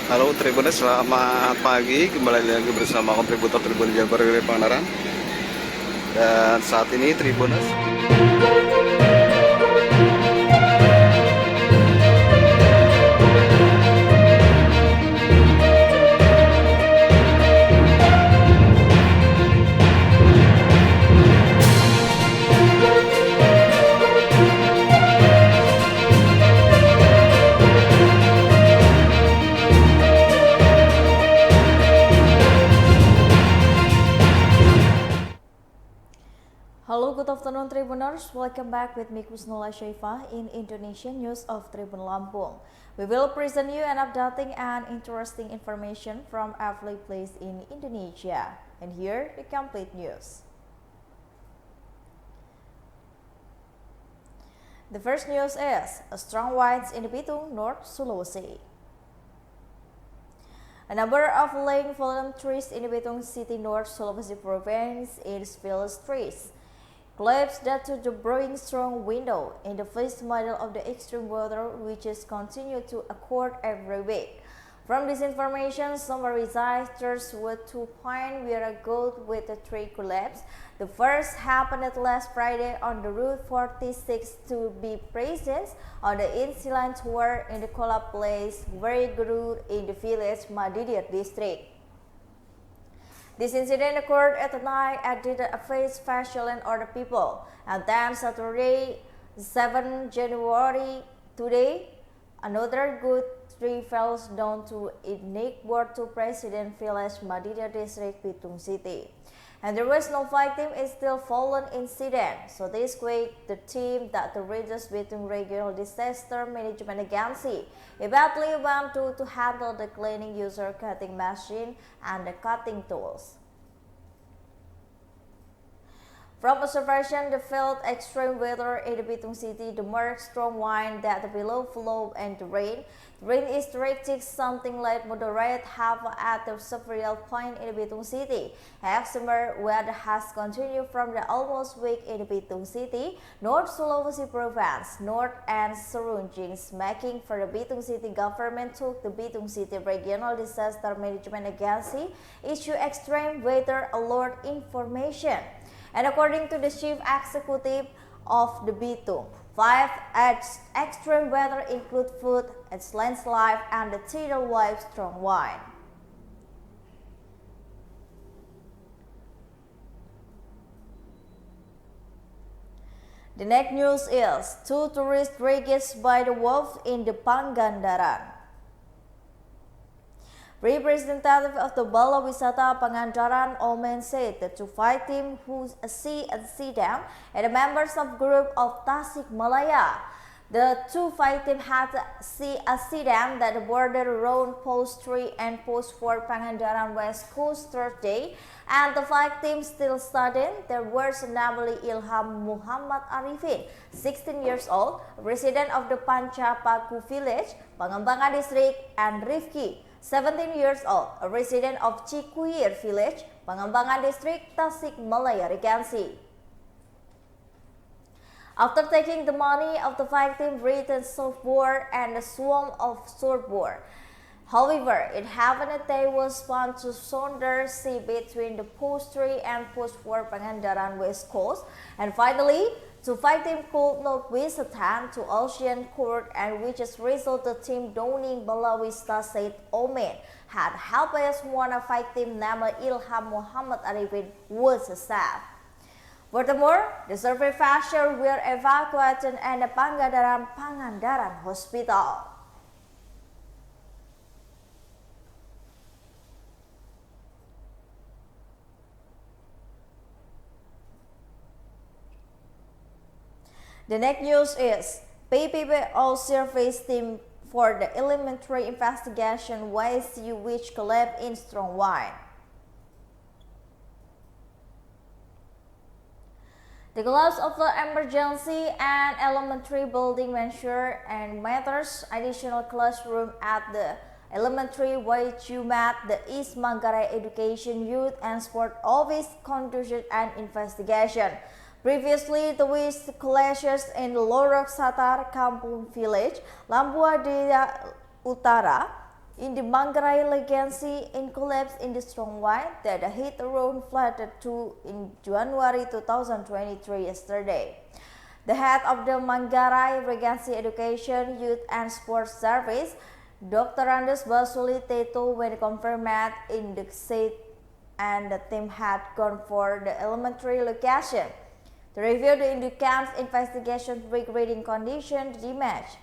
Halo Tribuners, selamat pagi. Kembali lagi bersama kontributor Tribun Jabar dari Pangandaran. Dan saat ini Tribuners Hello, good afternoon Tribuners. Welcome back with me Kusnula Syaifah in Indonesian News of Tribun Lampung. We will present you an updating and interesting information from every place in Indonesia. And here the complete news. The first news is strong winds in Bitung, North Sulawesi. A number of laying fallen trees in Bitung City, North Sulawesi Province is felled trees collapsed to the brewing strong window in the first model of the extreme weather which is continued to occur every week. From this information, some researchers were to point where a goat with a tree collapse. The first happened last Friday on the Route 46 to be present on the inland tour in the Kola Place, very good in the village Madidir district. This incident occurred at night and did not affect special and other people. And then Saturday, 7 January, today, another good tree fell down to its neighbor to President Village Madidir District, Bitung City. And there was no victim in still fallen incident. So this week, the team that the Reduce Bitung Regional Disaster Management Agency immediately went to handle the cleaning user cutting machine and the cutting tools. From observation, the felt extreme weather in the Bitung City, the more strong wind that the below flow and the rain. The rain is directed something like moderate half at the several point in the Bitung City. Summer weather has continued from the almost week in the Bitung City, North Sulawesi Province, North and surroundings, making for the Bitung City government took the Bitung City Regional Disaster Management Agency issue extreme weather alert information. And according to the chief executive of the Bitung, 5 extreme weather include flood, landslide, and the tidal wave strong wind. The next news is 2 tourists dragged by the wolf in the Pangandaran. Representative of the Bala Wisata Pangandaran Omen said that to fight him who see them and the members of group of Tasik Malaya. The two fighting had see them that the border around post 3 and post 4 Pangandaran West Coast Thursday, and the fighting still studying. There was namely Ilham Muhammad Arifin, 16 years old, resident of the Pancapaku village, Pangembangan district, and Rifki, 17 years old, a resident of Cikuyir village, Pangembangan district, Tasik Malaya Regency. After taking the money of the victim, written softboard and a swarm of swordboard. However, it happened that they was found to sonder sea between the post 3 and post 4 Pangandaran West Coast, and finally, to fight him could not withstand to Ocean Court, and which has resulted team Downing Balawista said Omen had helped us one of victim named Ilham Muhammad Arifin was a staff. Furthermore, the survivors were evacuated and the Pangandaran Hospital. The next news is PPPO Service Team for the Elementary Investigation YSU which collapsed in strong wind. The collapse of the emergency and elementary building measure and matters additional classroom at the elementary YSU met the East Manggarai Education Youth and Sport Office conducted an investigation. Previously, the waste clashes in the Lorok Satar Kampung Village, Lambuadea Utara, in the Manggarai Legacy in collapse in the strong wind that hit around flooded to in January 2023 yesterday. The head of the Manggarai Regency Education, Youth and Sports Service, Dr. Andes Basuli Teto, when confirmed in the seat and the team had gone for the elementary location to review the Inducamp's investigation regarding condition damage.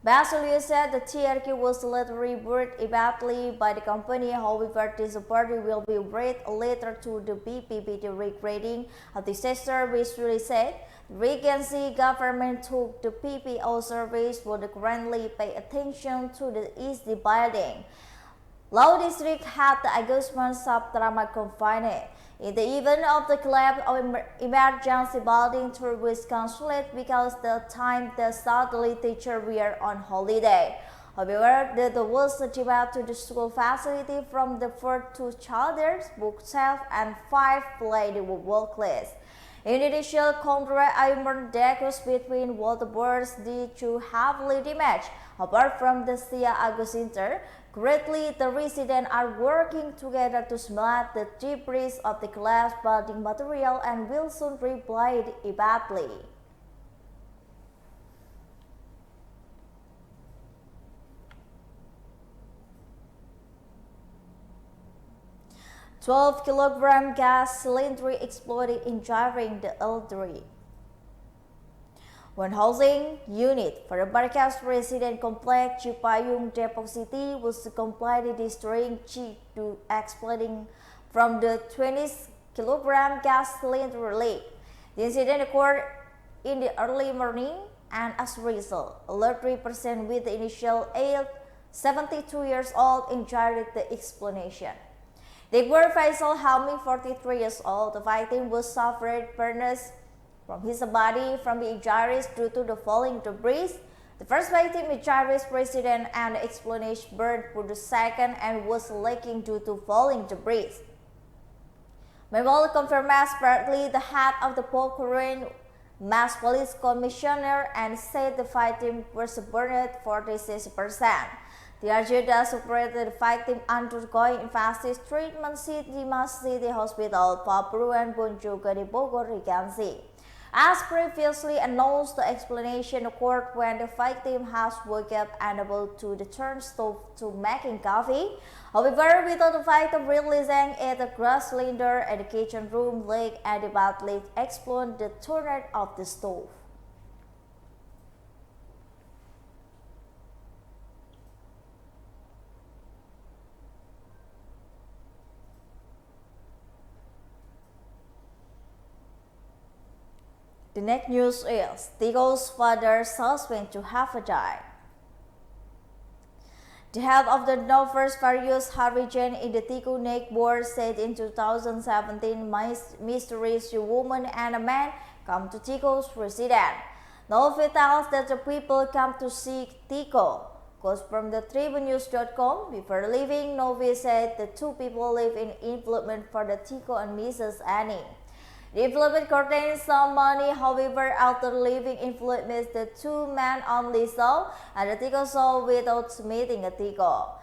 Basuli said the TRQ was later rebooted immediately by the company. However, this party will be read later to the BPPT regarding a disaster. Basuli said the Regency government took the PPO service would currently pay attention to the East building. Law District had the Agusman sub-drama confined. In the event of the collapse of emergency building to Wisconsin because the time the Saturday teacher were on holiday. However, the was delivered to the school facility from the first 2 children's bookshelf and 5 playable class. In initial contract, iron decks between waterboards due to heavily damaged. Apart from the Sia Agusinter, greatly the residents are working together to smooth the debris of the collapsed building material and will soon replied immediately. "12-kilogram gas cylinder exploded, injuring the elderly." One housing unit for the Markas resident complex Cipayung, Depok City was completely destroyed due to exploding from the 20-kilogram gas cylinder leak. The incident occurred in the early morning, and as a result, a elderly person with the initial age 72 years old injured the explanation. They were Faisal Helmi, 43 years old. The victim was suffered burns from his body from the injuries due to the falling debris. The first victim injuries resident and the explanation burned for the second and was leaking due to falling debris. Meanwhile, confirmed partly the head of the Pokhara Mass Police Commissioner and said the victim was burned 46%. The Arjuna supported the victim undergoing investigation treatment at Dimas City Hospital, Papruan Bonjoga di Bogor, Regency. As previously announced, the explanation occurred when the victim has woke up unable to return stove to making coffee. However, without the victim realizing it, the gas cylinder and the kitchen room leak and the badly exploded the turret of the stove. The next news is Tico's father suspected to have died. The head of the Novus Various Harijan in the Tico Neck Board said in 2017 mysterious woman and a man come to Tico's residence. Novi tells that the people come to see Tico. Quotes from the tribunews.com. Before leaving, Novi said the 2 people live in employment for the Tico and Mrs. Annie. The employment contains some money, however, after leaving employment, the 2 men only saw and the Tico saw without meeting a Tico.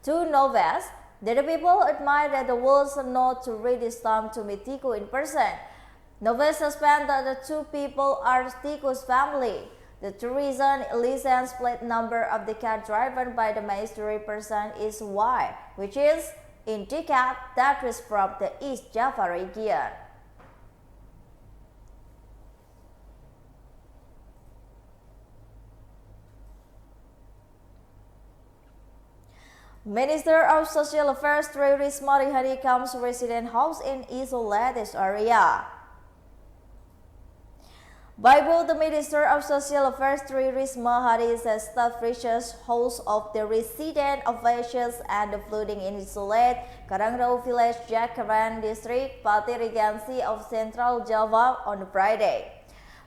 To Noves, that the people admire that the was not to read this time to meet Tico in person. Noves suspect that the 2 people are Tico's family. The reason license plate number of the car driven by the mystery person is Y, which is indicate that is from the East Java region. Minister of Social Affairs Tri Risma Hari Hari comes resident house in isolated area. By both the Minister of Social Affairs Tri Risma Hari establishes house of the resident of villages and the flooding in isolated Karangrau village, Jakaran district, Pati Regency of Central Java on Friday.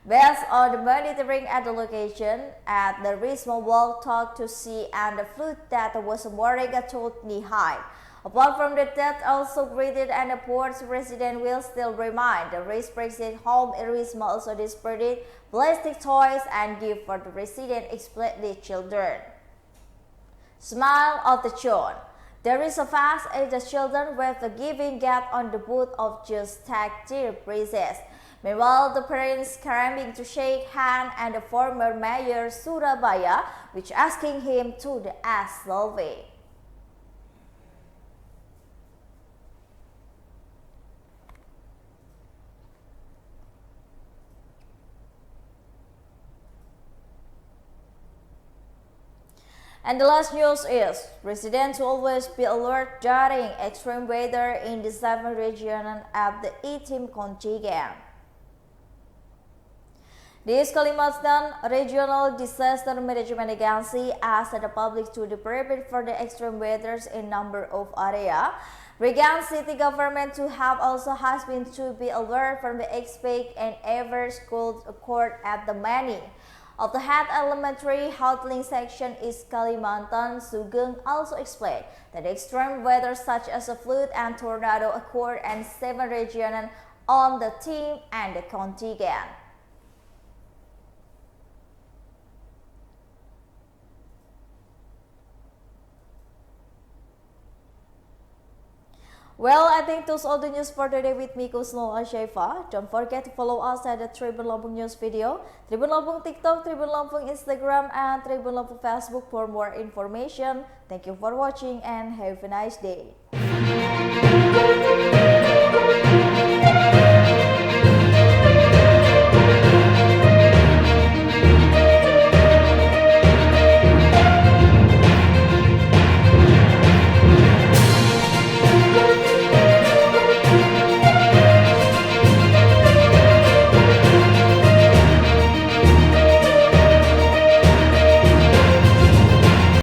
Based on the monitoring at the location, at the Risma Wall talk to see and the flood that was mooring told knee high. Apart from the death also greeted and the port's resident will still remain. The restricted home in Risma also distributed plastic toys and gift for the resident, especially children. Smile of the Children. There is a fast at the children with the giving gap on the booth of Just Take Dear Princess. Meanwhile, the parents cramming to shake hand and the former mayor Surabaya, which asking him to the ass selfie. And the last news is, residents will always be alert during extreme weather in the 7 region at the E-Team contingent. This Kalimantan Regional Disaster Management Agency asked the public to be prepared for the extreme weathers in number of areas. Regan city government to have also has been to be alert from the earthquake and ever school occurred at the many of the head elementary Houtling section is Kalimantan. Sugeng also explained that extreme weather such as a flood and tornado occurred in 7 regions on the team and the contingent. Well, I think those all the news for today with me, Kusno Ashaifa. Don't forget to follow us at the Tribun Lampung News video, Tribun Lampung TikTok, Tribun Lampung Instagram, and Tribun Lampung Facebook for more information. Thank you for watching and have a nice day.